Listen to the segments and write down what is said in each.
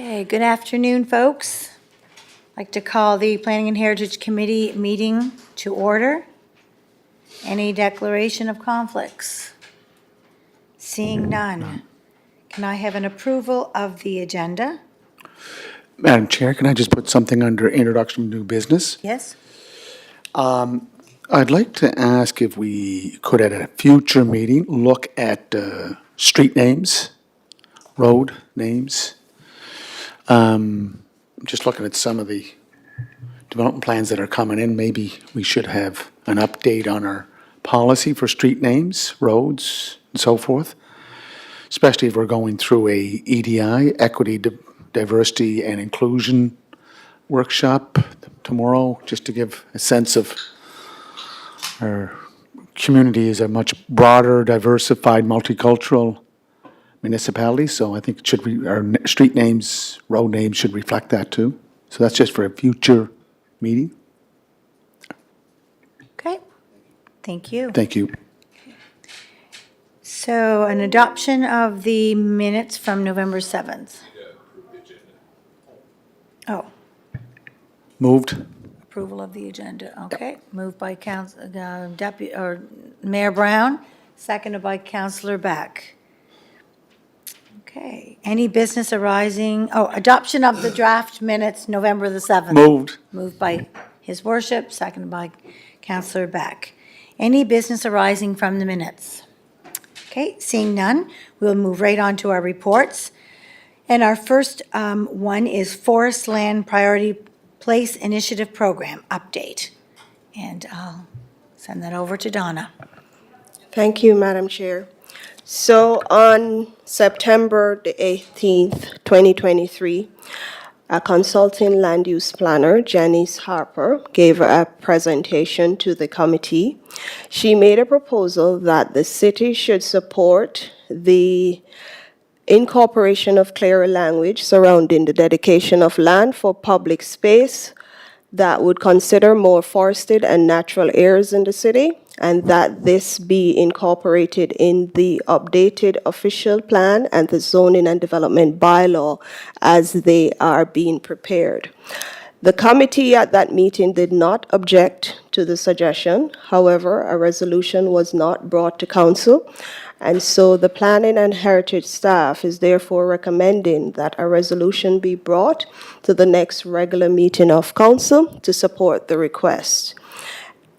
Okay, good afternoon, folks. I'd like to call the Planning and Heritage Committee meeting to order. Any declaration of conflicts? Seeing none. Can I have an approval of the agenda? Madam Chair, can I just put something under introduction of new business? Yes? I'd like to ask if we could, at a future meeting, look at street names, road names. Just looking at some of the development plans that are coming in, maybe we should have an update on our policy for street names, roads, and so forth, especially if we're going through a EDI, Equity, Diversity, and Inclusion workshop tomorrow, just to give a sense of our community is a much broader, diversified, multicultural municipality, so I think it should our street names, road names should reflect that too. So that's just for a future meeting. Okay, thank you. Thank you. So an adoption of the minutes from November 7th. Oh, Moved. approval of the agenda, okay. Moved by Deputy, or Mayor Brown, seconded by Councillor Beck. Okay, any business arising, adoption of the draft minutes, November the 7th. Moved. Moved by His Worship, seconded by Councillor Beck. Any business arising from the minutes? Okay, seeing none, we'll move right on to our reports. And our first one is Forest Land Priority Place Initiative Program Update. And I'll send that over to Donna. Thank you, Madam Chair. So on September the 18th, 2023, a consulting land use planner, Janice Harper, gave a presentation to the committee. She made a proposal that the city should support the incorporation of clearer language surrounding the dedication of land for public space that would consider more forested and natural areas in the city, and that this be incorporated in the updated official plan and the zoning and development bylaw as they are being prepared. The committee at that meeting did not object to the suggestion. However, a resolution was not brought to council, and so the Planning and Heritage staff is therefore recommending that a resolution be brought to the next regular meeting of council to support the request.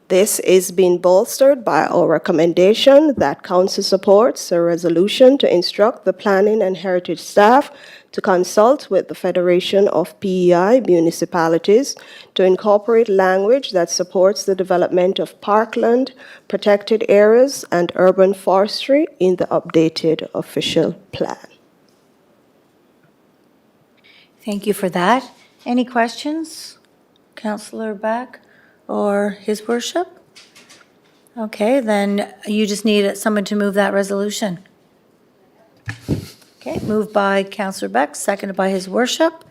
This is being bolstered by our recommendation that council supports a resolution to instruct the Planning and Heritage staff to consult with the Federation of PEI municipalities to incorporate language that supports the development of parkland, protected areas, and urban forestry in the updated official plan. Thank you for that. Any questions? Councillor Beck or His Worship? Okay, then you just need someone to move that resolution. Okay, moved by Councillor Beck, seconded by His Worship.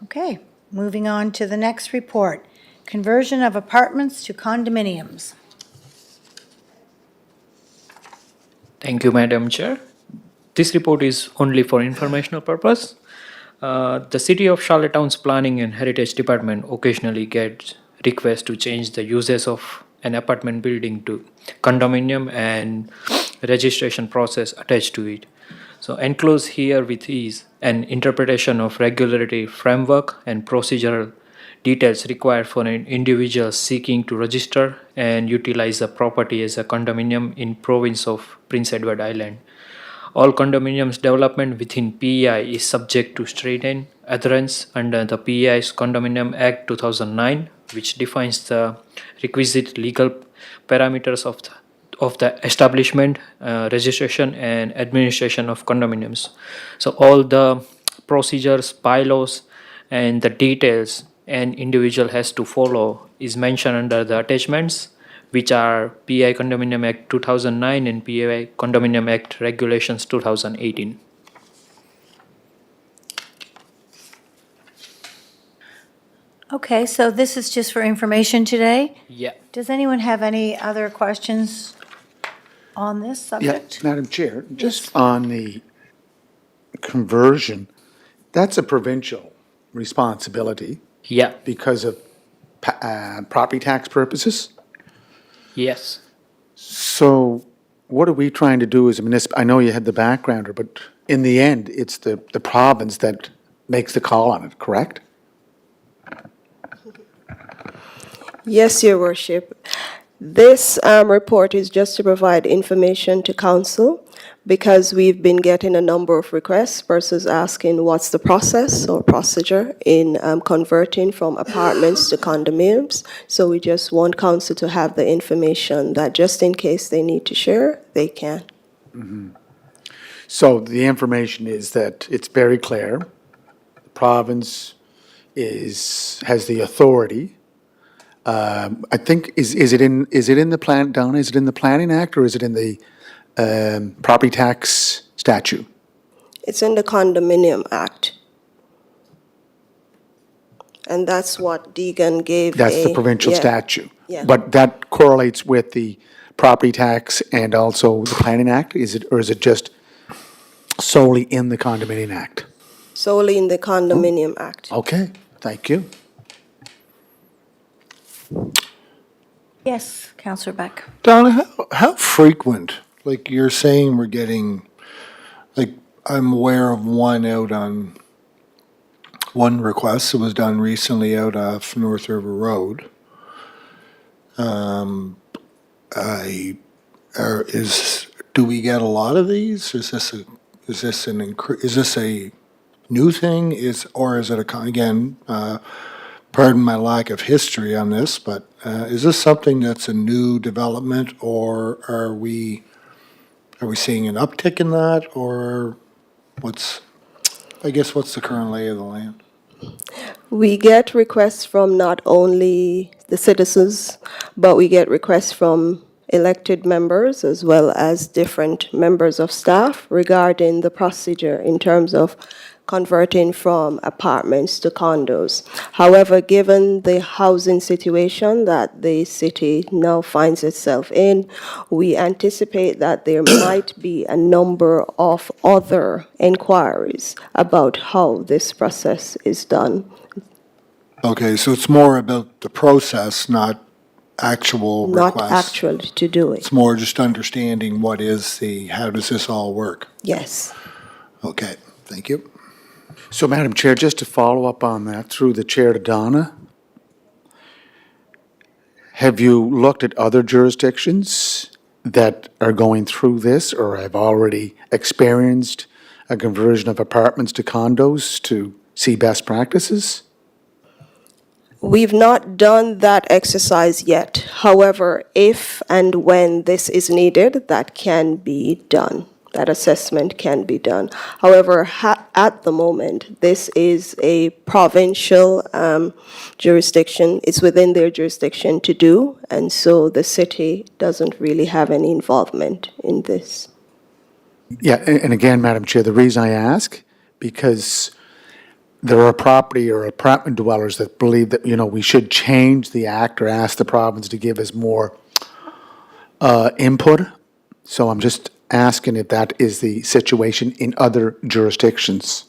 Okay, moving on to the next report. Conversion of apartments to condominiums. Thank you, Madam Chair. This report is only for informational purpose. The City of Charlottetown's Planning and Heritage Department occasionally gets requests to change the uses of an apartment building to condominium and registration process attached to it. So enclosed here with is an interpretation of regulatory framework and procedural details required for an individual seeking to register and utilize the property as a condominium in province of Prince Edward Island. All condominiums development within PEI is subject to stringent adherence under the PEI's Condominium Act 2009, which defines the requisite legal parameters of the establishment, registration, and administration of condominiums. So all the procedures, bylaws, and the details an individual has to follow is mentioned under the attachments, which are PEI Condominium Act 2009 and PEI Condominium Act Regulations 2018. Okay, so this is just for information today. Yeah. Does anyone have any other questions on this Yeah, subject? Madam Chair, just on the conversion, That's a provincial responsibility Yeah, because of property tax purposes. yes. So what are we trying to do as a municipal? I know you had the backgrounder, but in the end, it's the province that makes the call on it, correct? Yes, Your Worship. This report is just to provide information to council because we've been getting a number of requests versus asking what's the process or procedure in converting from apartments to condominiums. So we just want council to have the information that just in case they need to share, they can. So the information is that it's very clear. The province has the authority. I think, is it in the plan, Donna, is it in the Planning Act or is it in the property tax statute? It's in the Condominium Act. And that's what Deegan gave That's the a- provincial yeah, statute. yeah. But that correlates with the property tax and also the Planning Act? Or is it just solely in the Condominium Act? Solely in the Condominium Act. Okay, thank you. Yes, Counselor Beck. Donna, how frequent, like you're saying we're getting, like, I'm aware of one request that was done recently out off North River Road. Do we get a lot of these? Is this a new thing? Or is it again, pardon my lack of history on this, but is this something that's a new development, or are we seeing an uptick in that, or what's the current lay of the land? We get requests from not only the citizens, but we get requests from elected members as well as different members of staff regarding the procedure in terms of converting from apartments to condos. However, given the housing situation that the city now finds itself in, we anticipate that there might be a number of other inquiries about how this process is done. Okay, so it's more about the process, not actual Not requests. actually to do it. It's more just understanding how does this all work? Yes. Okay, thank you. So, Madam Chair, just to follow up on that, through the chair to Donna, have you looked at other jurisdictions that are going through this or have already experienced a conversion of apartments to condos to see best practices? We've not done that exercise yet. However, if and when this is needed, that can be done. That assessment can be done. However, at the moment, this is a provincial jurisdiction. It's within their jurisdiction to do, and so the city doesn't really have any involvement in this. Yeah, and again, Madam Chair, the reason I ask, because there are property or apartment dwellers that believe that, we should change the act or ask the province to give us more input. So I'm just asking if that is the situation in other jurisdictions.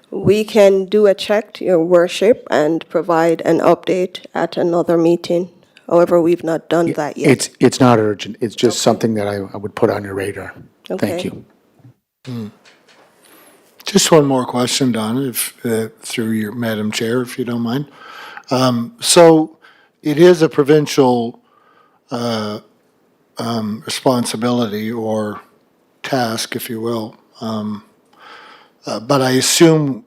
We can do a check, Your Worship, and provide an update at another meeting. However, we've not done that yet. It's not urgent. It's just something that I would put on your radar. Thank Okay. you. Just one more question, Donna, through your Madam Chair, if you don't mind. So it is a provincial responsibility or task, if you will. But I assume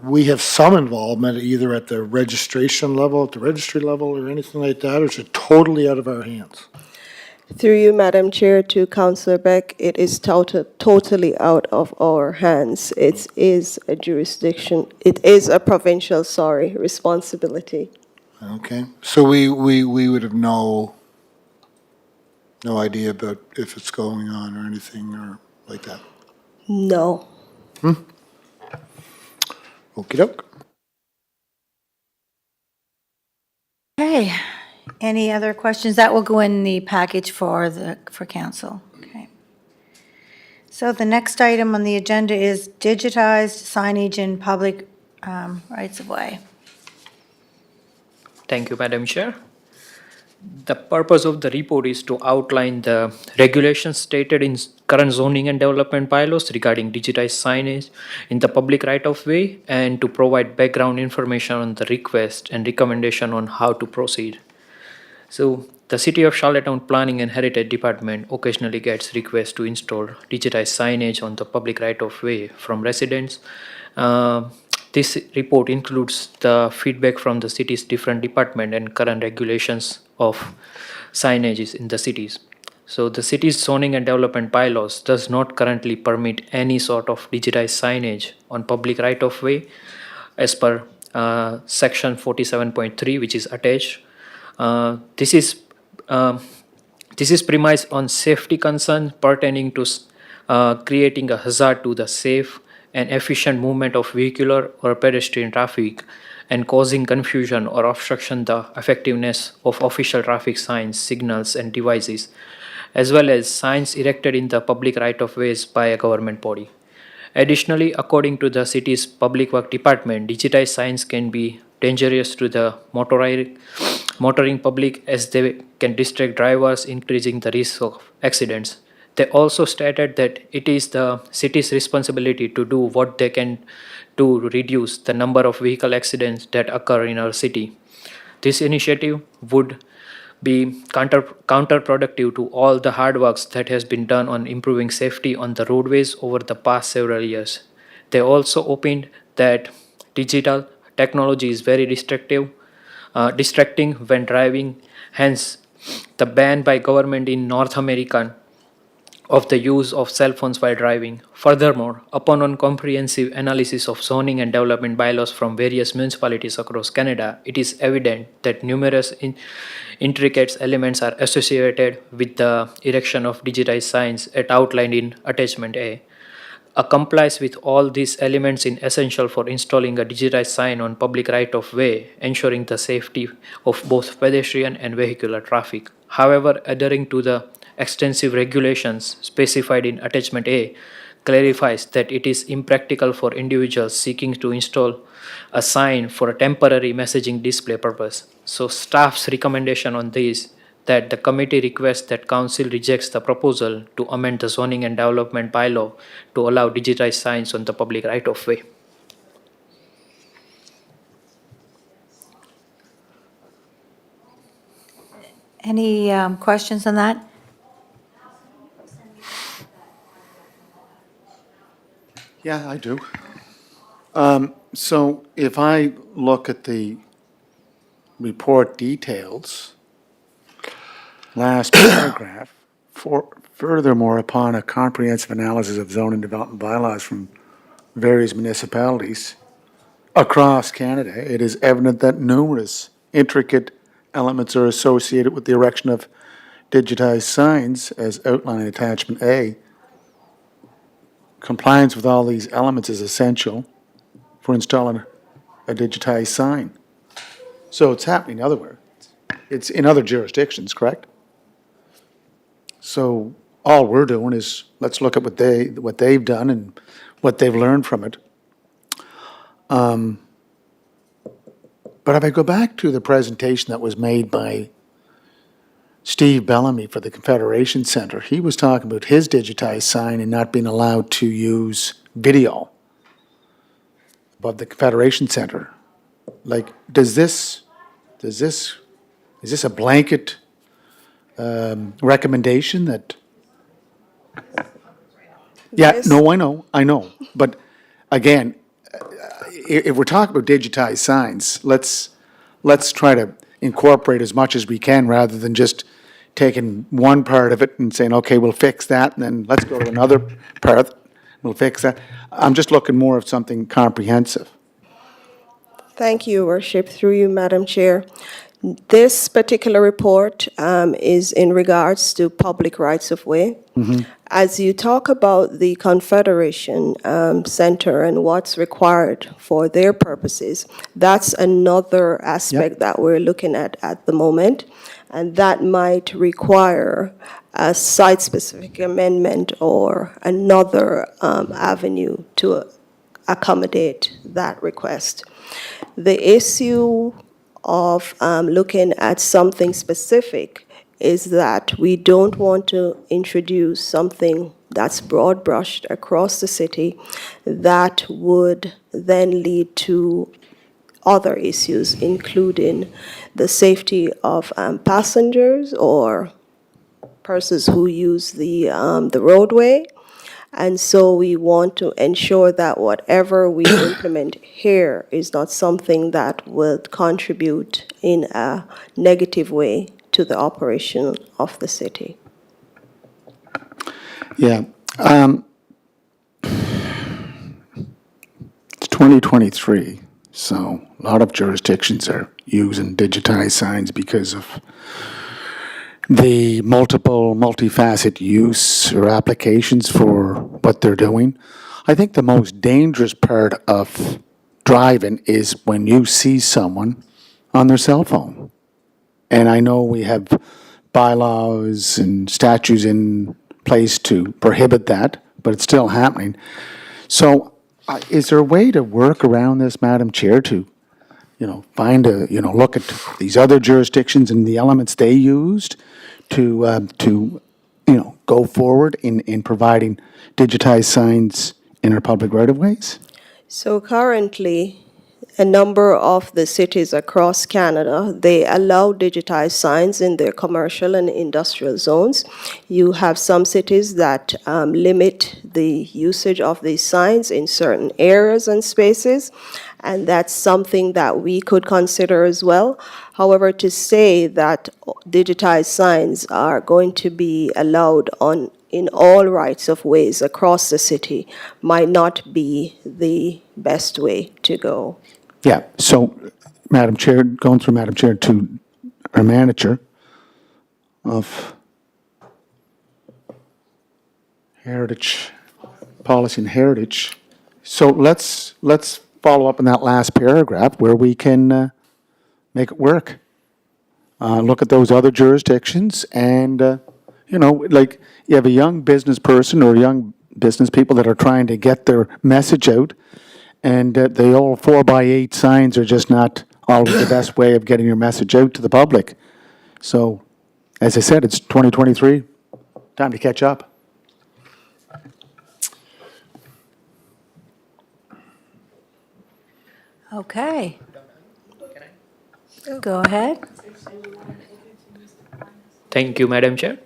we have some involvement either at the registration level, at the registry level, or anything like that, or is it totally out of our hands? Through you, Madam Chair, to Councillor Beck, it is totally out of our hands. It is a jurisdiction, it is a provincial, responsibility. Okay, so we would have no idea about if it's going on or anything or like that? No. Okey doke. Okay, any other questions? That will go in the package for council. Okay. So the next item on the agenda is digitized signage in public rights of way. Thank you, Madam Chair. The purpose of the report is to outline the regulations stated in current zoning and development bylaws regarding digitized signage in the public right-of-way and to provide background information on the request and recommendation on how to proceed. So, the City of Charlottetown Planning and Heritage Department occasionally gets requests to install digitized signage on the public right-of-way from residents. This report includes the feedback from the city's different department and current regulations of signages in the cities. So the city's zoning and development bylaws does not currently permit any sort of digitized signage on public right-of-way as per section 47.3, which is attached. This is premised on safety concerns pertaining to creating a hazard to the safe and efficient movement of vehicular or pedestrian traffic and causing confusion or obstruction the effectiveness of official traffic signs, signals, and devices, as well as signs erected in the public right-of-ways by a government body. Additionally, according to the city's public work department, digitized signs can be dangerous to the motoring public as they can distract drivers, increasing the risk of accidents. They also stated that it is the city's responsibility to do what they can to reduce the number of vehicle accidents that occur in our city. This initiative would be counterproductive to all the hard work that has been done on improving safety on the roadways over the past several years. They also opined that digital technology is very distracting when driving, hence the ban by government in North America of the use of cell phones while driving. Furthermore, upon a comprehensive analysis of zoning and development bylaws from various municipalities across Canada, it is evident that numerous intricate elements are associated with the erection of digitized signs as outlined in Attachment A. Complies with all these elements is essential for installing a digitized sign on public right-of-way, ensuring the safety of both pedestrian and vehicular traffic. However, adhering to the extensive regulations specified in Attachment A clarifies that it is impractical for individuals seeking to install a sign for a temporary messaging display purpose. So staff's recommendation on this that the committee requests that council rejects the proposal to amend the zoning and development bylaw to allow digitized signs on the public right-of-way. Any questions on that? Yeah, I do. So if I look at the report details, last paragraph, furthermore, upon a comprehensive analysis of zoning development bylaws from various municipalities across Canada, it is evident that numerous intricate elements are associated with the erection of digitized signs as outlined in Attachment A. Compliance with all these elements is essential for installing a digitized sign. So it's happening elsewhere. It's in other jurisdictions, correct? So all we're doing is, let's look at what they've done and what they've learned from it. But if I go back to the presentation that was made by Steve Bellamy for the Confederation Center, he was talking about his digitized sign and not being allowed to use video above the Confederation Center. Like, is this a blanket recommendation that? Yeah, Yes. no, I know. But again, if we're talking about digitized signs, let's try to incorporate as much as we can rather than just taking one part of it and saying, okay, we'll fix that, and then let's go to another part, we'll fix that. I'm just looking more of something comprehensive. Thank you, Worship, through you, Madam Chair. This particular report is in regards to public rights of way. As you talk about the Confederation Center and what's required for their purposes, that's another aspect that we're looking at the moment, and that might require a site-specific amendment or another avenue to accommodate that request. The issue of looking at something specific is that we don't want to introduce something that's broad brushed across the city that would then lead to other issues, including the safety of passengers or persons who use the roadway. And so we want to ensure that whatever we implement here is not something that would contribute in a negative way to the operation of the city. Yeah. It's 2023, so a lot of jurisdictions are using digitized signs because of the multifaceted use or applications for what they're doing. I think the most dangerous part of driving is when you see someone on their cell phone. And I know we have bylaws and statutes in place to prohibit that, but it's still happening. So is there a way to work around this, Madam Chair, to, find look at these other jurisdictions and the elements they used to go forward in providing digitized signs in our public right-of-ways? So currently, a number of the cities across Canada, they allow digitized signs in their commercial and industrial zones. You have some cities that limit the usage of these signs in certain areas and spaces, and that's something that we could consider as well. However, to say that digitized signs are going to be allowed in all rights of ways across the city might not be the best way to go. Yeah, so, Madam Chair, going through Madam Chair to our manager of Heritage, Policy and Heritage. So let's follow up on that last paragraph where we can make it work. Look at those other jurisdictions and, like you have a young business person or young business people that are trying to get their message out, and the old 4x8 signs are just not always the best way of getting your message out to the public. So, as I said, it's 2023, time to catch up. Okay. Go ahead. Thank you, Madam Chair.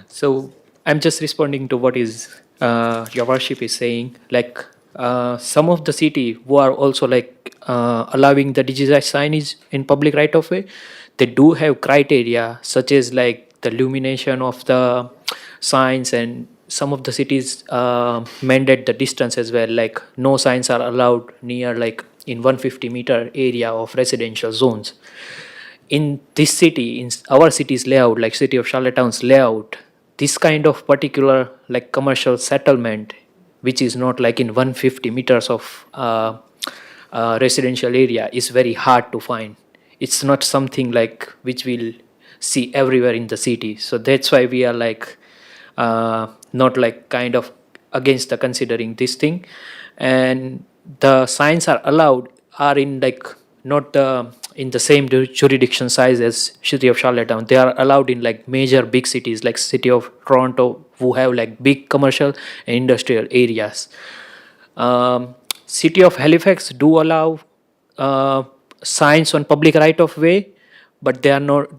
So I'm just responding to what is Your Worship is saying. Like some of the city who are also allowing the digitized signage in public right of way, they do have criteria such as like the illumination of the signs, and some of the cities mandate the distance as well. Like no signs are allowed near like in 150-meter area of residential zones. In this city, in our city's layout, like City of Charlottetown's layout, this kind of particular like commercial settlement, which is not like in 150 meters of residential area, is very hard to find. It's not something like which we'll see everywhere in the city. So that's why we are like not like kind of against the considering this thing. And the signs are allowed are in like not in the same jurisdiction size as City of Charlottetown. They are allowed in like major big cities like City of Toronto, who have like big commercial and industrial areas. City of Halifax do allow signs on public right of way, but they are not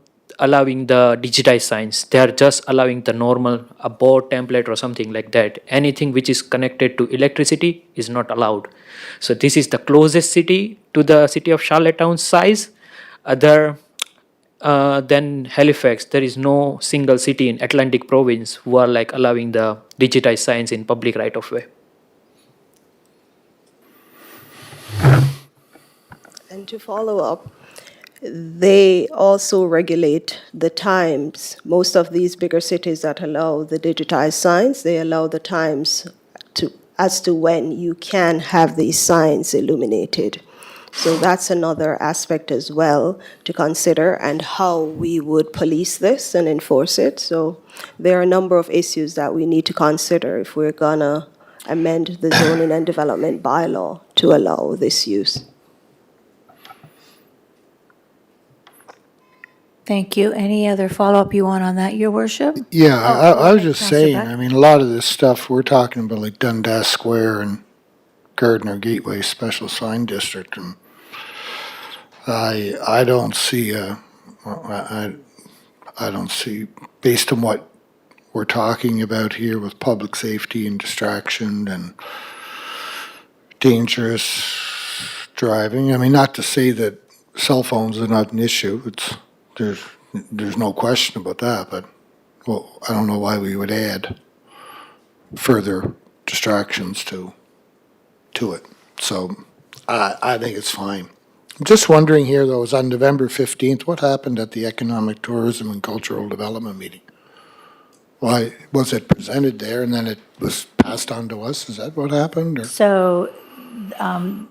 allowing the digitized signs. They are just allowing the normal a board template or something like that. Anything which is connected to electricity is not allowed. So this is the closest city to the City of Charlottetown's size. Other than Halifax, there is no single city in Atlantic Province who are like allowing the digitized signs in public right of way. And to follow up, They also regulate the times. Most of these bigger cities that allow the digitized signs, they allow the times as to when you can have these signs illuminated. So that's another aspect as well to consider, and how we would police this and enforce it. So there are a number of issues that we need to consider if we're gonna amend the zoning and development bylaw to allow this use. Thank you. Any other follow-up you want on that, Your Worship? Yeah, I was just Councillor saying, Beck? I mean, a lot of this stuff, we're talking about like Dundas Square and Gardner Gateway Special Sign District, and I don't see I don't see, based on what we're talking about here with public safety and distraction and dangerous driving, I mean, not to say that cell phones are not an issue, there's no question about that, but, well, I don't know why we would add further distractions to it. So I think it's fine. I'm just wondering here, though, is on November 15th, what happened at the Economic Tourism and Cultural Development meeting? Why, was it presented there and then it was passed on to us? Is that what happened, or? So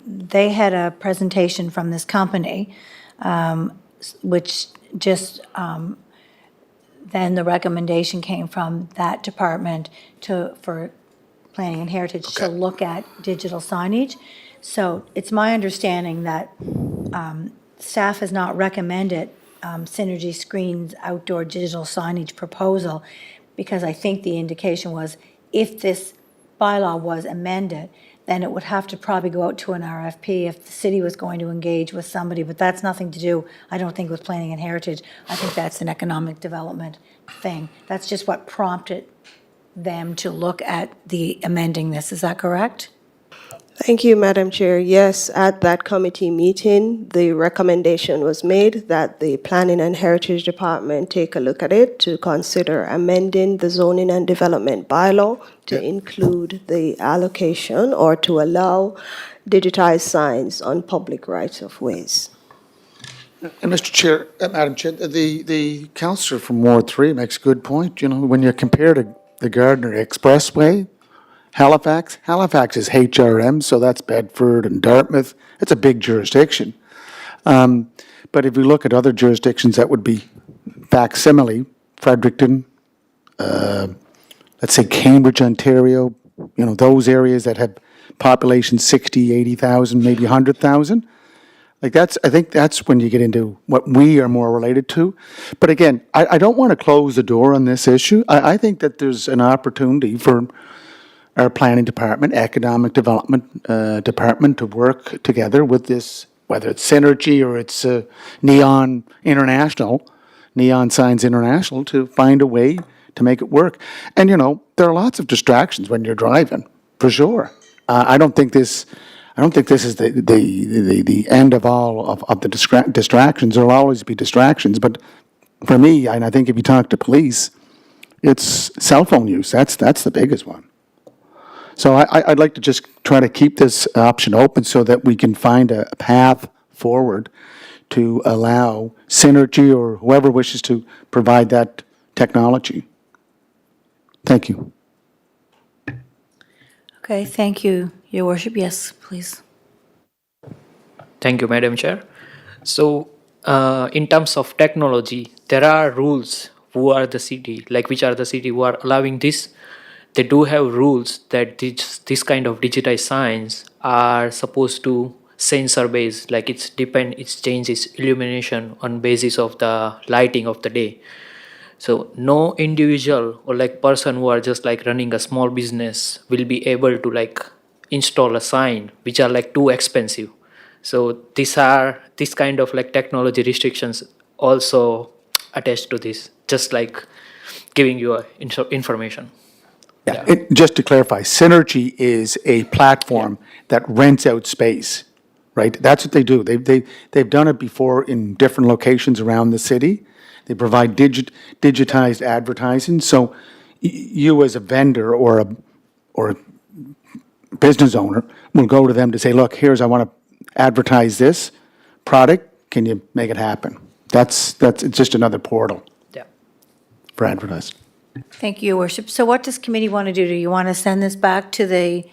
they had a presentation from this company, which just, then the recommendation came from that department for Planning and Heritage to Okay. look at digital signage. So it's my understanding that staff has not recommended Synergy Screen's outdoor digital signage proposal, because I think the indication was if this bylaw was amended, then it would have to probably go out to an RFP if the city was going to engage with somebody, but that's nothing to do, I don't think, with Planning and Heritage. I think that's an economic development thing. That's just what prompted them to look at the amending this, is that correct? Thank you, Madam Chair. Yes, at that committee meeting, the recommendation was made that the Planning and Heritage Department take a look at it to consider amending the zoning and development bylaw to include the allocation or to allow digitized signs on public rights-of-ways. And Mr. Chair, Madam Chair, the councillor from Ward 3 makes a good point. You know, when you compare to the Gardner Expressway, Halifax is HRM, so that's Bedford and Dartmouth. It's a big jurisdiction. But if we look at other jurisdictions, that would be facsimile, Fredericton, let's say Cambridge, Ontario, you know, those areas that have population 60, 80,000, maybe 100,000. Like I think that's when you get into what we are more related to. But again, I don't want to close the door on this issue. I think that there's an opportunity for our planning department, economic development department to work together with this, whether it's Synergy or it's Neon Signs International, to find a way to make it work. And, you know, there are lots of distractions when you're driving, for sure. I don't think this is the end of all of the distractions. There will always be distractions, but for me, and I think if you talk to police, it's cell phone use. That's the biggest one. So I'd like to just try to keep this option open so that we can find a path forward to allow Synergy or whoever wishes to provide that technology. Thank you. Okay, thank you, Your Worship. Yes, please. Thank you, Madam Chair. So, in terms of technology, there are rules who are the city, like which are the city who are allowing this. They do have rules that this kind of digitized signs are supposed to sensor based, like it changes illumination on basis of the lighting of the day. So no individual or like person who are just like running a small business will be able to like install a sign which are like too expensive. So this kind of like technology restrictions also attached to this, just like giving you information. Yeah. Just to clarify, Synergy is a platform that rents out space, right? That's what they do. They've done it before in different locations around the city. They provide digitized advertising. So you as a vendor or a business owner will go to them to say, look, I want to advertise this product. can you make it happen? It's just another portal Yeah. for advertising. Thank you, Your Worship. So what does committee want to do? Do you want to send this back to the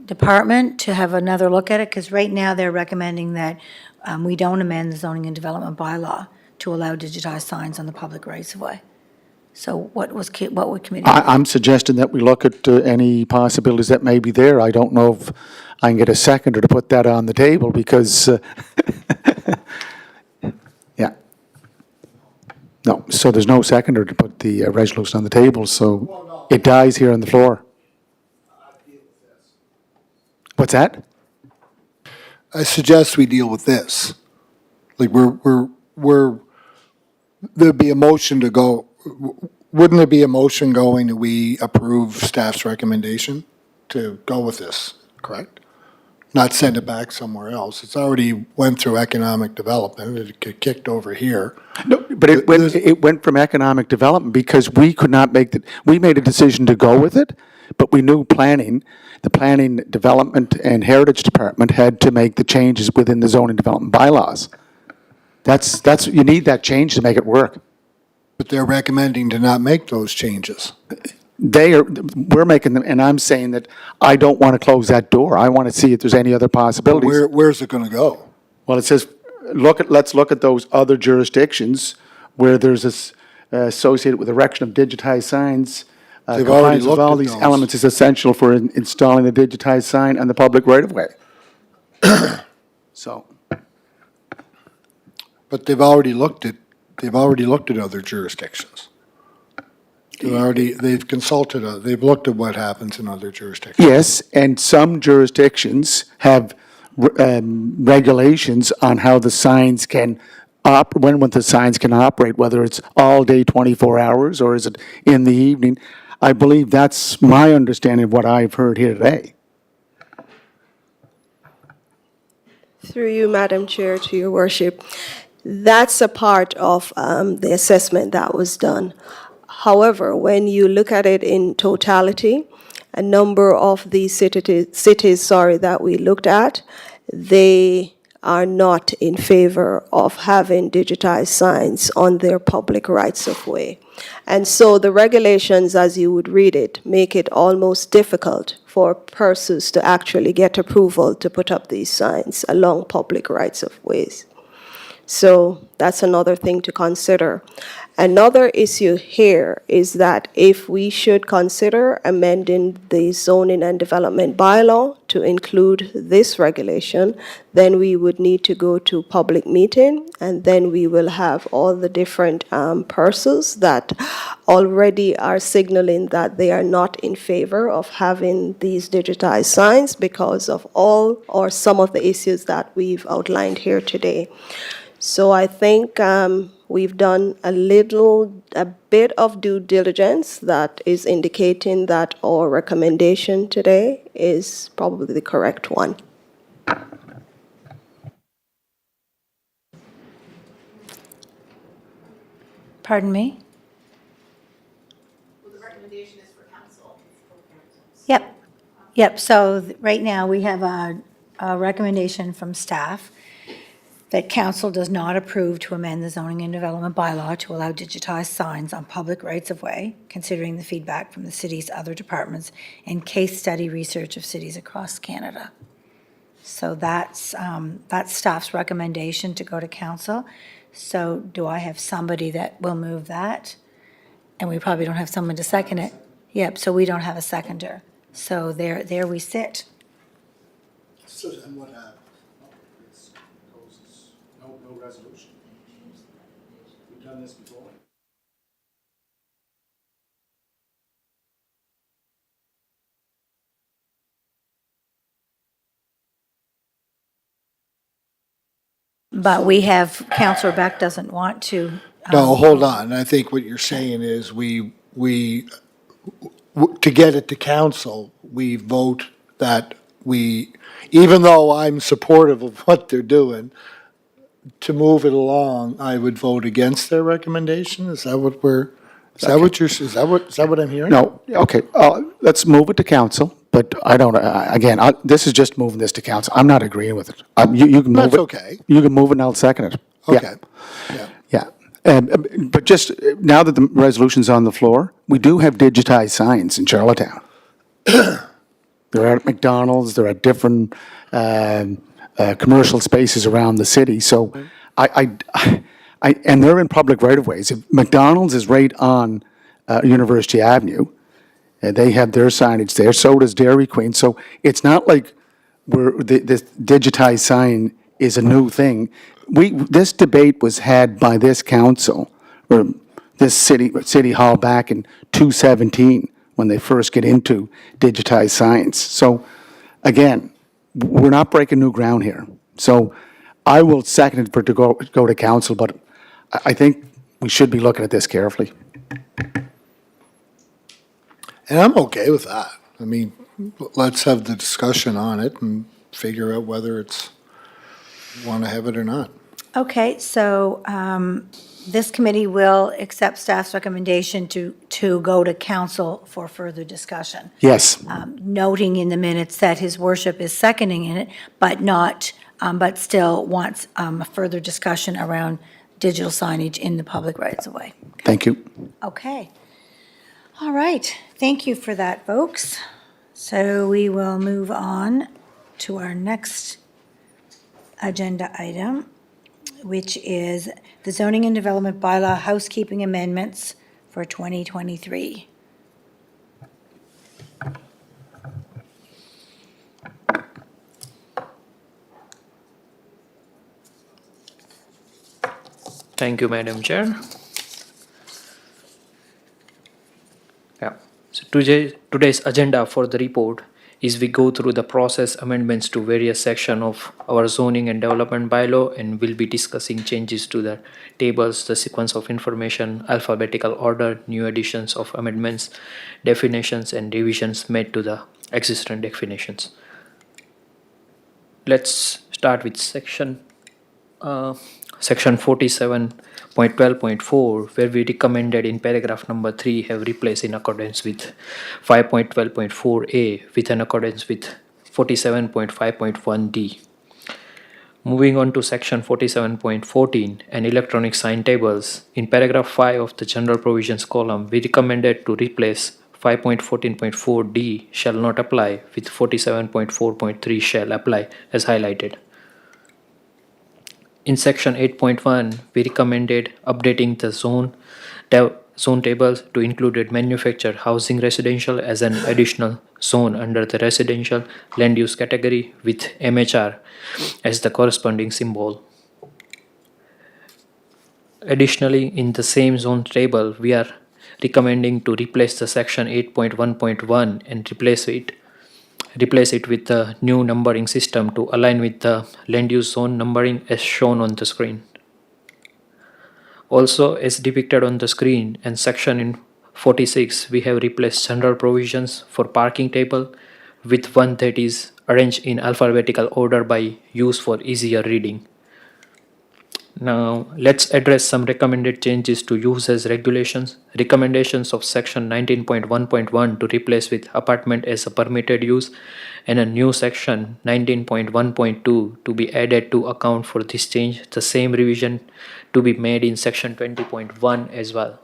department to have another look at it? Because right now, they're recommending that we don't amend the zoning and development bylaw to allow digitized signs on the public rights-of-way. So what would committee? I'm suggesting that we look at any possibilities that may be there. I don't know if I can get a seconder to put that on the table because, yeah. No, so there's no seconder to put the resolution on the table, so it dies here on the floor. What's that? I suggest we deal with this. Like, there'd be a motion to go, wouldn't there be a motion going that we approve staff's recommendation to go with this, correct? Not send it back somewhere else. It's already went through economic development, it got kicked over here. No, but it went from economic development because we could not we made a decision to go with it, but we knew the planning, development, and heritage department had to make the changes within the zoning development bylaws. You need that change to make it work. But they're recommending to not make those changes. We're making them, and I'm saying that I don't want to close that door. I want to see if there's any other possibilities. Where's it gonna go? Well, it says, let's look at those other jurisdictions where there's this associated with erection of digitized signs. They've already Compliance with looked all at these those. elements is essential for installing a digitized sign on the public right-of-way. So, But they've already looked at other jurisdictions. They've consulted, they've looked at what happens in other jurisdictions. yes, and some jurisdictions have regulations on how the signs can when the signs can operate, whether it's all day, 24 hours, or is it in the evening. I believe that's my understanding of what I've heard here today. Through you, Madam Chair, to Your Worship, that's a part of the assessment that was done. However, when you look at it in totality, a number of these cities that we looked at, they are not in favor of having digitized signs on their public rights-of-way. And so the regulations, as you would read it, make it almost difficult for persons to actually get approval to put up these signs along public rights-of-ways. So that's another thing to consider. Another issue here is that if we should consider amending the zoning and development bylaw to include this regulation, then we would need to go to public meeting, and then we will have all the different persons that already are signaling that they are not in favor of having these digitized signs because of all or some of the issues that we've outlined here today. So I think we've done a bit of due diligence that is indicating that our recommendation today is probably the correct one. Pardon me? Well, the recommendation is for council. Yep, so right now, we have a recommendation from staff that council does not approve to amend the zoning and development bylaw to allow digitized signs on public rights-of-way, considering the feedback from the city's other departments and case study research of cities across Canada. So that's staff's recommendation to go to council. So do I have somebody that will move that? And we probably don't have someone to second it. Yep, so we don't have a seconder. So there we sit. So then what happens? No resolution. We've done this before. But we have, Counselor Beck doesn't want to. No, hold on. I think what you're saying is to get it to council, we vote that even though I'm supportive of what they're doing, to move it along, I would vote against their recommendation? Is that what I'm hearing? No, okay, let's move it to council. but I don't, again, this is just moving this to council. I'm not agreeing with it. You can move it. That's okay. You can move it and I'll second it. Yeah. Okay. Yeah. Yeah. But just now that the resolution's on the floor, we do have digitized signs in Charlottetown. They're at McDonald's, they're at different commercial spaces around the city. So and they're in public right-of-ways. If McDonald's is right on University Avenue, they have their signage there, so does Dairy Queen. So it's not like this digitized sign is a new thing. This debate was had by this council, or this city hall back in 2017, when they first get into digitized signs. So again, we're not breaking new ground here. So I will second it for it to go to council, but I think we should be looking at this carefully. And I'm okay with that. I mean, let's have the discussion on it and figure out whether it's, want to have it or not. Okay, so this committee will accept staff's recommendation to go to council for further discussion, Yes. noting in the minutes that his worship is seconding in it, but not, but still wants a further discussion around digital signage in the public rights-of-way. Thank you. Okay. All right, thank you for that, folks. So we will move on to our next agenda item, which is the zoning and development bylaw housekeeping amendments for 2023. Thank you, Madam Chair. Yeah. So today's agenda for the report is we go through the process amendments to various sections of our zoning and development bylaw, and we'll be discussing changes to the tables, the sequence of information, alphabetical order, new additions of amendments, definitions, and revisions made to the existing definitions. Let's start with section 47.12.4, where we recommended in paragraph number 3 have replaced in accordance with 5.12.4a with an accordance with 47.5.1d. Moving on to section 47.14 and electronic sign tables, in paragraph 5 of the general provisions column, we recommended to replace 5.14.4d shall not apply with 47.4.3 shall apply as highlighted. In section 8.1, we recommended updating the zone tables to include manufactured housing residential as an additional zone under the residential land use category with MHR as the corresponding symbol. Additionally, in the same zone table, we are recommending to replace the section 8.1.1 and replace it with the new numbering system to align with the land use zone numbering as shown on the screen. Also, as depicted on the screen and section in 46, we have replaced general provisions for parking table with one that is arranged in alphabetical order by use for easier reading. Now, let's address some recommended changes to use as regulations. Recommendations of section 19.1.1 to replace with apartment as a permitted use, and a new section 19.1.2 to be added to account for this change. The same revision to be made in section 20.1 as well.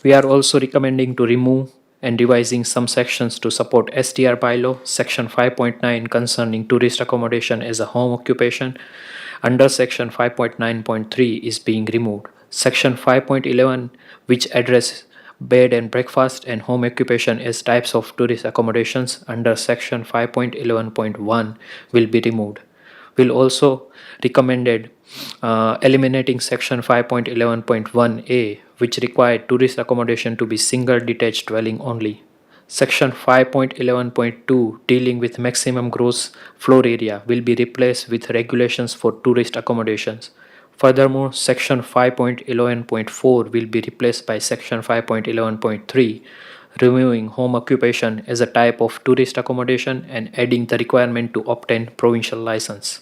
We are also recommending to remove and revising some sections to support STR bylaw, section 5.9 concerning tourist accommodation as a home occupation under section 5.9.3 is being removed. Section 5.11, which address bed and breakfast and home occupation as types of tourist accommodations under section 5.11.1 will be removed. We'll also recommended eliminating section 5.11.1a, which required tourist accommodation to be single detached dwelling only. Section 5.11.2 dealing with maximum gross floor area will be replaced with regulations for tourist accommodations. Furthermore, section 5.11.4 will be replaced by section 5.11.3, removing home occupation as a type of tourist accommodation and adding the requirement to obtain provincial license.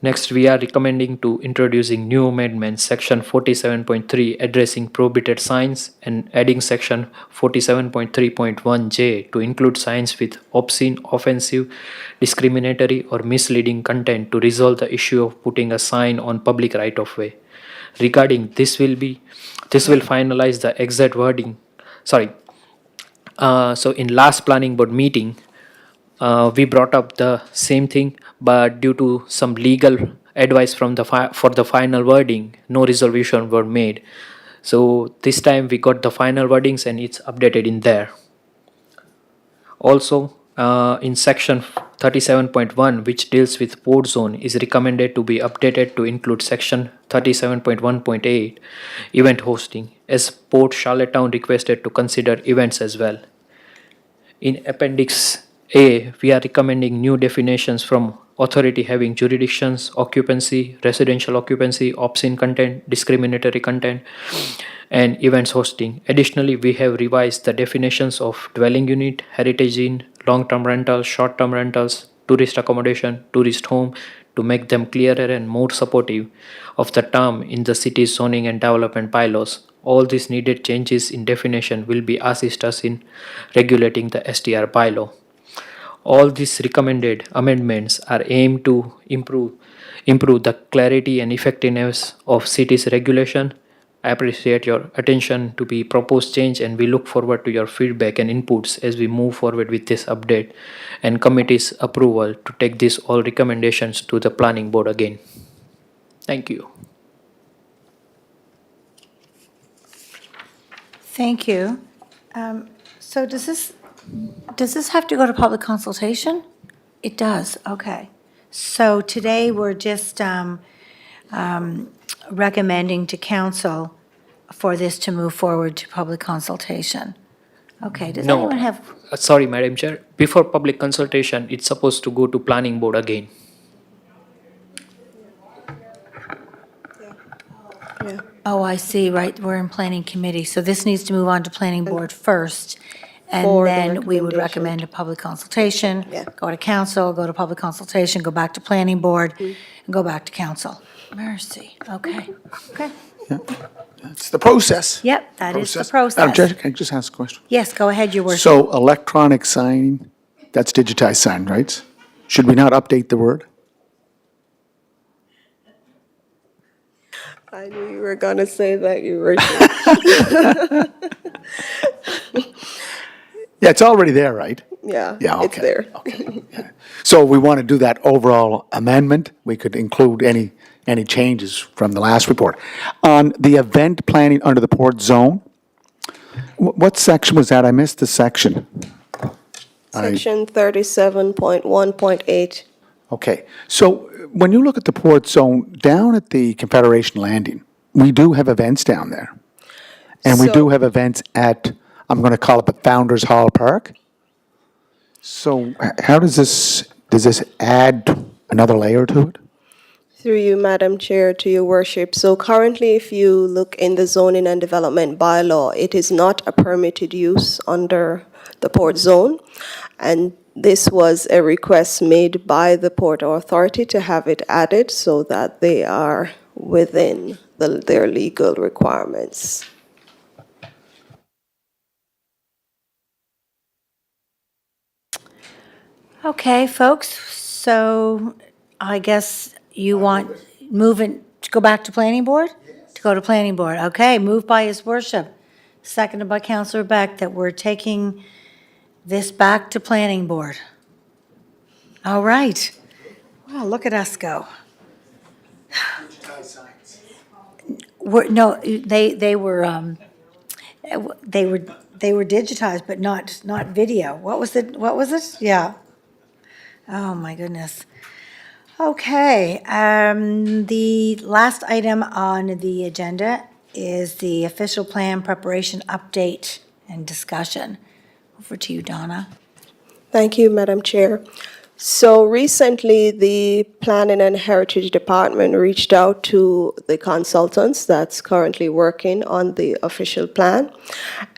Next, we are recommending to introducing new amendments, section 47.3 addressing prohibited signs and adding section 47.3.1J to include signs with obscene, offensive, discriminatory or misleading content to resolve the issue of putting a sign on public right of way. Regarding this will finalize the exact wording. So in last planning board meeting, we brought up the same thing, but due to some legal advice from for the final wording, no resolution were made. So this time we got the final wordings and it's updated in there. Also, in section 37.1, which deals with port zone, is recommended to be updated to include section 37.1.8, event hosting, as Port Charlottetown requested to consider events as well. In Appendix A, we are recommending new definitions from authority having jurisdictions, occupancy, residential occupancy, obscene content, discriminatory content, and events hosting. Additionally, we have revised the definitions of dwelling unit, heritage inn, long-term rentals, short-term rentals, tourist accommodation, tourist home to make them clearer and more supportive of the term in the city's zoning and development bylaws. All these needed changes in definition will be assist us in regulating the STR bylaw. All these recommended amendments are aimed to improve the clarity and effectiveness of city's regulation. I appreciate your attention to the proposed change and we look forward to your feedback and inputs as we move forward with this update and committee's approval to take these all recommendations to the planning board again. Thank you. Thank you. So does this have to go to public consultation? It does, okay. So today, we're just recommending to council for this to move forward to public consultation. Okay, does No. anyone have, Sorry, Madam Chair. Before public consultation, it's supposed to go to planning board again. Yeah. oh, I see, right, we're in planning committee, so this needs to move on to planning board first. And For the then we would recommendation. recommend a public consultation. Yeah. Go to council, go to public consultation, go back to planning board, and go back to council. Mercy, okay, okay. That's the process. Yep, that is the Madam Chair, process. can I just ask a question? Yes, go ahead, your worship. So electronic signing, that's digitized sign, right? Should we not update the word? I knew you were gonna say that, you were. Yeah, it's already there, right? Yeah, Yeah, it's okay. there. So we want to do that overall amendment. We could include any changes from the last report. On the event planning under the port zone, what section was that? I missed the section. Section 37.1.8. Okay, so when you look at the port zone, down at the Confederation Landing, we do have events down there. And we So- do have events at, I'm going to call it the Founders Hall Park. So how does this add another layer to it? Through you, Madam Chair, to your worship. So currently, if you look in the zoning and development bylaw, it is not a permitted use under the port zone. And this was a request made by the Port Authority to have it added so that they are within their legal requirements. Okay, folks, so I guess you want moving, to go back to planning board? To go to planning board, okay, moved by his worship, seconded by Councillor Beck, that we're taking this back to planning board. All right. Wow, look at us go. No, they were digitized, but not video. What was it? Yeah. Oh, my goodness. Okay, the last item on the agenda is the official plan preparation update and discussion. Over to you, Donna. Thank you, Madam Chair. So recently, the Planning and Heritage Department reached out to the consultants that's currently working on the official plan.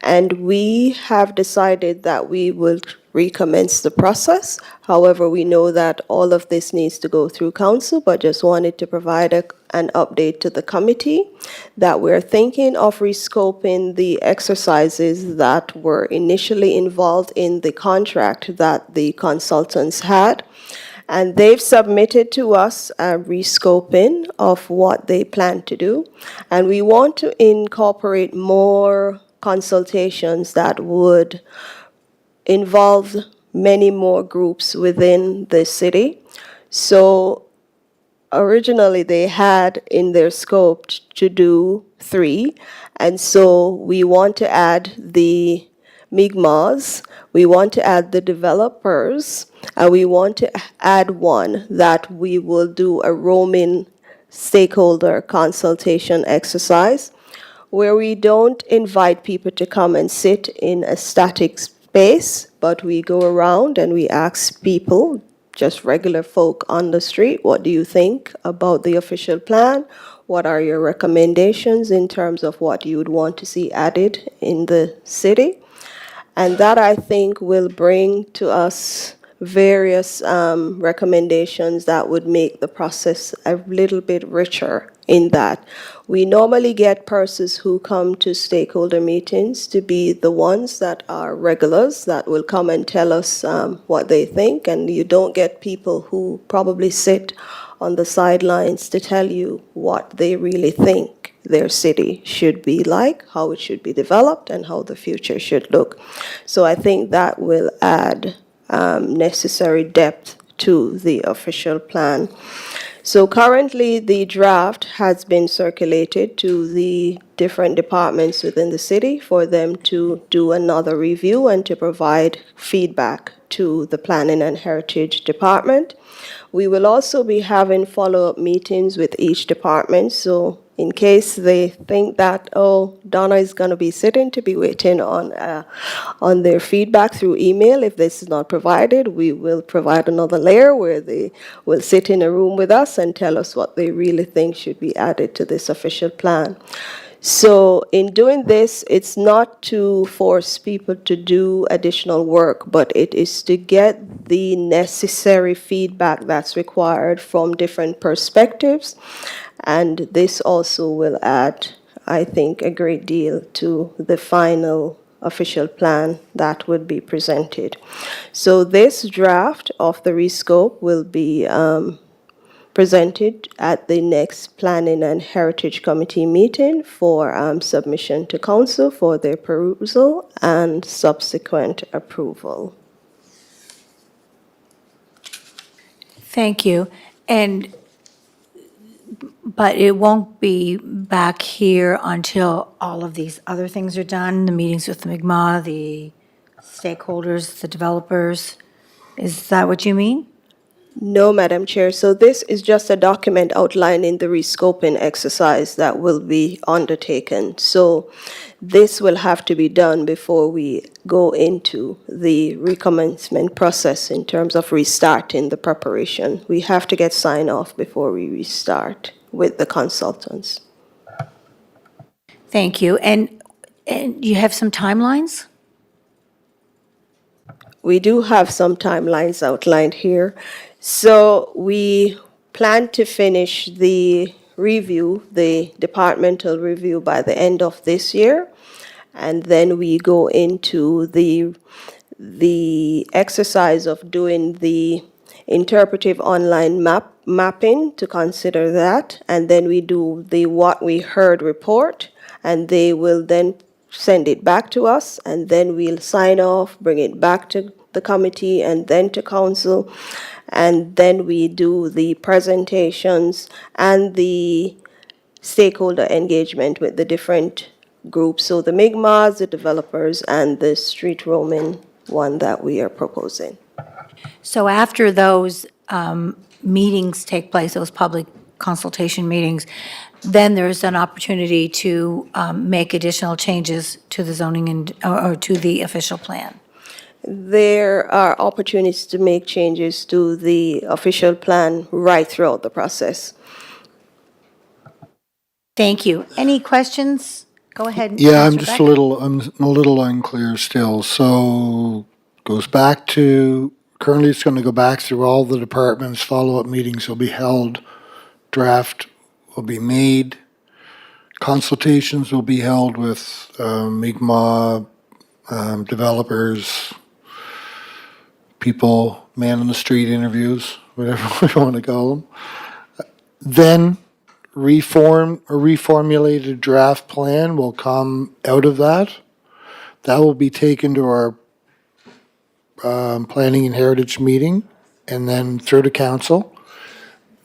And we have decided that we will recommence the process. However, we know that all of this needs to go through council, but just wanted to provide an update to the committee that we're thinking of rescoping the exercises that were initially involved in the contract that the consultants had. And they've submitted to us a rescoping of what they plan to do. And we want to incorporate more consultations that would involve many more groups within the city. So originally they had in their scope to do 3. And so we want to add the Mi'kmaq, we want to add the developers, and we want to add one that we will do a roaming stakeholder consultation exercise where we don't invite people to come and sit in a static space, but we go around and we ask people, just regular folk on the street, what do you think about the official plan? What are your recommendations in terms of what you would want to see added in the city? And that, I think, will bring to us various recommendations that would make the process a little bit richer in that. We normally get persons who come to stakeholder meetings to be the ones that are regulars that will come and tell us what they think, and you don't get people who probably sit on the sidelines to tell you what they really think their city should be like, how it should be developed, and how the future should look. So I think that will add necessary depth to the official plan. So currently, the draft has been circulated to the different departments within the city for them to do another review and to provide feedback to the Planning and Heritage Department. We will also be having follow-up meetings with each department, so in case they think that, oh, Donna is going to be sitting to be waiting on their feedback through email. If this is not provided, we will provide another layer where they will sit in a room with us and tell us what they really think should be added to this official plan. So in doing this, it's not to force people to do additional work, but it is to get the necessary feedback that's required from different perspectives. And this also will add, I think, a great deal to the final official plan that would be presented. So this draft of the rescope will be presented at the next Planning and Heritage Committee meeting for submission to council for their perusal and subsequent approval. Thank you. But it won't be back here until all of these other things are done, the meetings with the Mi'kmaq, the stakeholders, the developers. Is that what you mean? No, Madam Chair. So this is just a document outlining the rescoping exercise that will be undertaken. So this will have to be done before we go into the recommencement process in terms of restarting the preparation. We have to get sign off before we restart with the consultants. Thank you. And you have some timelines? We do have some timelines outlined here. So we plan to finish the review, the departmental review, by the end of this year. And then we go into the exercise of doing the interpretive online mapping to consider that. And then we do the what we heard report, and they will then send it back to us, and then we'll sign off, bring it back to the committee and then to council. And then we do the presentations and the stakeholder engagement with the different groups. So the Mi'kmaq, the developers, and the street roaming one that we are proposing. So after those meetings take place, those public consultation meetings, then there's an opportunity to make additional changes to the zoning and, or to the official plan. There are opportunities to make changes to the official plan right throughout the process. Thank you. Any questions? Go ahead. Yeah, I'm Councilor just Beck. I'm a little unclear still. So goes back to, currently it's going to go back through all the departments, follow-up meetings will be held, draft will be made, consultations will be held with Mi'kmaq, developers, people, man on the street interviews, whatever we want to call them. Then reformulated draft plan will come out of that. That will be taken to our Planning and Heritage meeting and then through to council.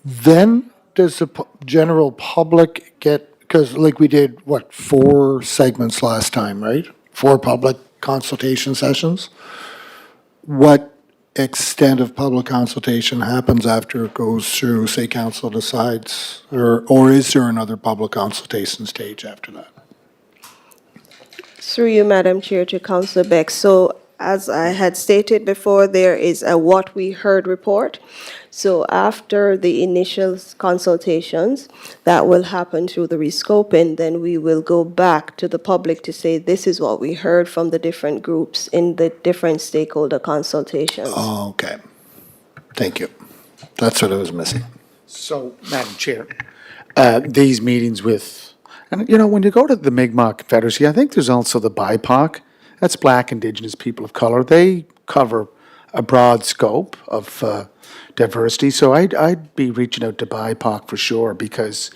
Then does the general public get, because like we did, 4 segments last time, right? 4 public consultation sessions. What extent of public consultation happens after it goes through, say, council decides, or is there another public consultation stage after that? Through you, Madam Chair, to Councillor Beck. So as I had stated before, there is a what we heard report. So after the initial consultations, that will happen through the rescoping, then we will go back to the public to say, this is what we heard from the different groups in the different stakeholder consultations. Oh, okay. Thank you. That's what I was missing. So, Madam Chair, these meetings with, and when you go to the Mi'kmaq Confederacy, I think there's also the BIPOC, that's Black Indigenous People of Color. They cover a broad scope of diversity, so I'd be reaching out to BIPOC for sure, because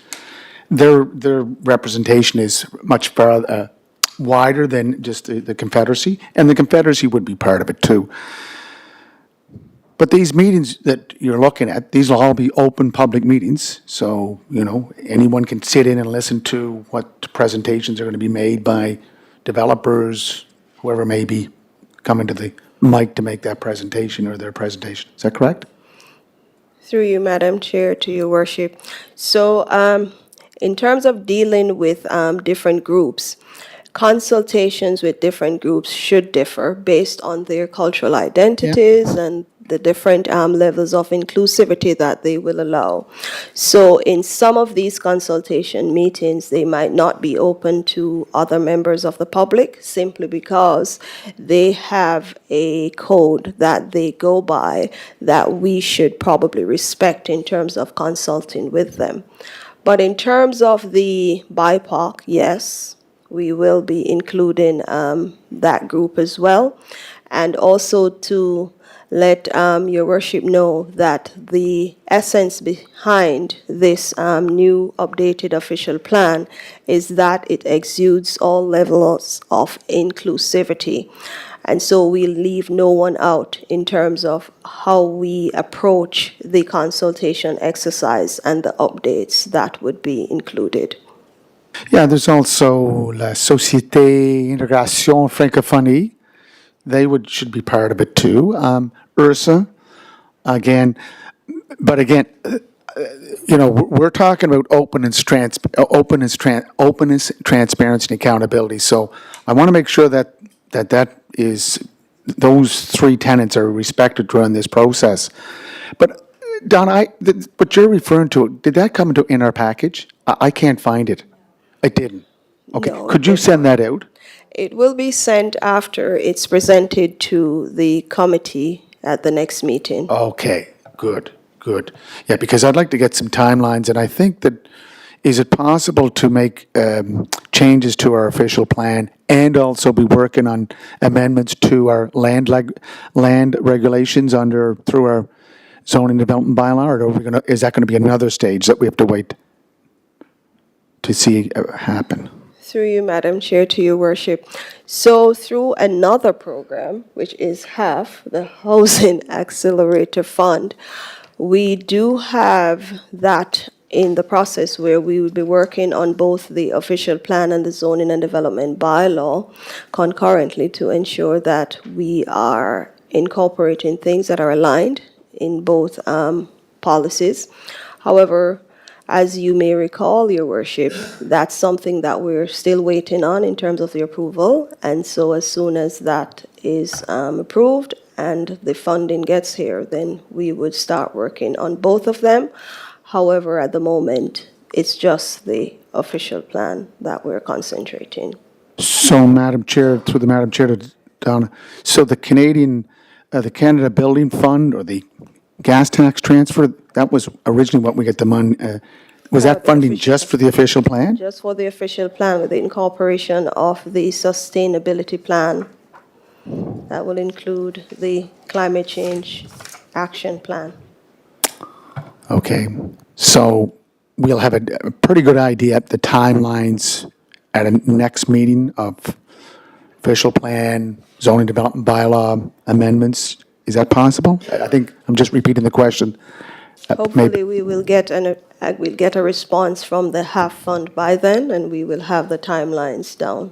their representation is much far wider than just the Confederacy, and the Confederacy would be part of it too. But these meetings that you're looking at, these will all be open public meetings, so, anyone can sit in and listen to what presentations are going to be made by developers, whoever may be coming to the mic to make that presentation or their presentation. Is that correct? Through you, Madam Chair, to your worship. So in terms of dealing with different groups, consultations with different groups should differ based on their cultural identities and the different levels of inclusivity that they will allow. So in some of these consultation meetings, they might not be open to other members of the public simply because they have a code that they go by that we should probably respect in terms of consulting with them. But in terms of the BIPOC, yes, we will be including that group as well. And also to let your worship know that the essence behind this new updated official plan is that it exudes all levels of inclusivity. And so we leave no one out in terms of how we approach the consultation exercise and the updates that would be included. Yeah, there's also La Société Intégration Francophonie. They should be part of it too. URSA, again, but again, we're talking about openness, transparency, and accountability. So I want to make sure that those 3 tenets are respected during this process. But Don, what you're referring to, did that come in our package? I can't find it. It didn't. Okay, No, could you send that out? It will be sent after it's presented to the committee at the next meeting. Okay, good. Yeah, because I'd like to get some timelines, and I think that, is it possible to make changes to our official plan and also be working on amendments to our land regulations through our zoning development bylaw, or is that going to be another stage that we have to wait to see happen? Through you, Madam Chair, to your worship. So through another program, which is HAF, the Housing Accelerator Fund, we do have that in the process where we will be working on both the official plan and the zoning and development bylaw concurrently to ensure that we are incorporating things that are aligned in both policies. However, as you may recall, Your Worship, that's something that we're still waiting on in terms of the approval. And so as soon as that is approved and the funding gets here, then we would start working on both of them. However, at the moment, it's just the official plan that we're concentrating. So, Madam Chair, through the Madam Chair Donna, so the the Canada Building Fund or the gas tax transfer, that was originally what we get the money, was No, that the funding official- just for the official plan? Just for the official plan with the incorporation of the sustainability plan. That will include the climate change action plan. Okay, so we'll have a pretty good idea of the timelines at a next meeting of official plan, zoning development bylaw amendments. Is that possible? I think I'm just repeating the question. Hopefully, we will get we'll get a response from the HAF fund by then, and we will have the timelines down.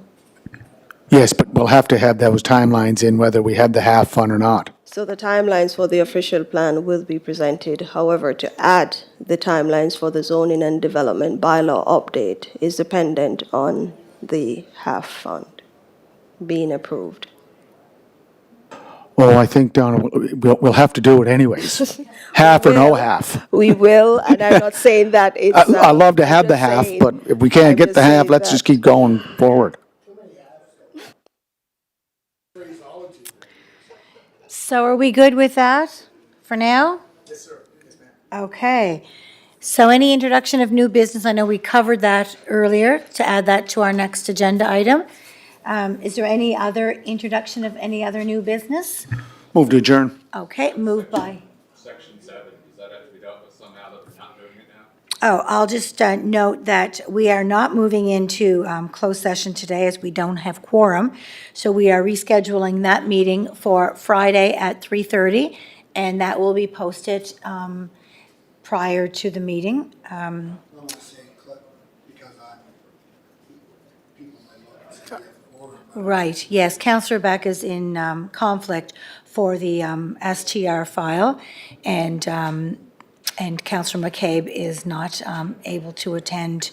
Yes, but we'll have to have those timelines in whether we have the half fund or not. So the timelines for the official plan will be presented. However, to add the timelines for the zoning and development bylaw update is dependent on the HAF fund being approved. Well, I think, Donna, we'll have to do it anyways. Half or no half. We will, and I'm not saying that it's. I love to have I'm the just half, saying- but if we can't I'm get just the half, saying let's that- just keep going forward. So are we good with that for now? Yes, sir. Yes, ma'am. Okay. So any introduction of new business, I know we covered that earlier, to add that to our next agenda item. Is there any other introduction of any other new business? Move to adjourn. Okay, moved by, Section 7, does that have to be dealt with somehow that we're not doing it now? oh, I'll just note that we are not moving into closed session today as we don't have quorum. So we are rescheduling that meeting for Friday at 3:30, and that will be posted prior to the meeting. I want to say clip because people might look and say, Right, yes, Counselor Beck is in conflict for the STR file, and Counselor McCabe is not able to attend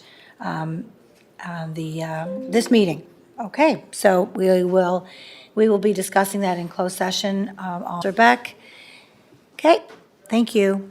this meeting. Okay, so we will be discussing that in closed session. Counselor Beck. Okay, thank you.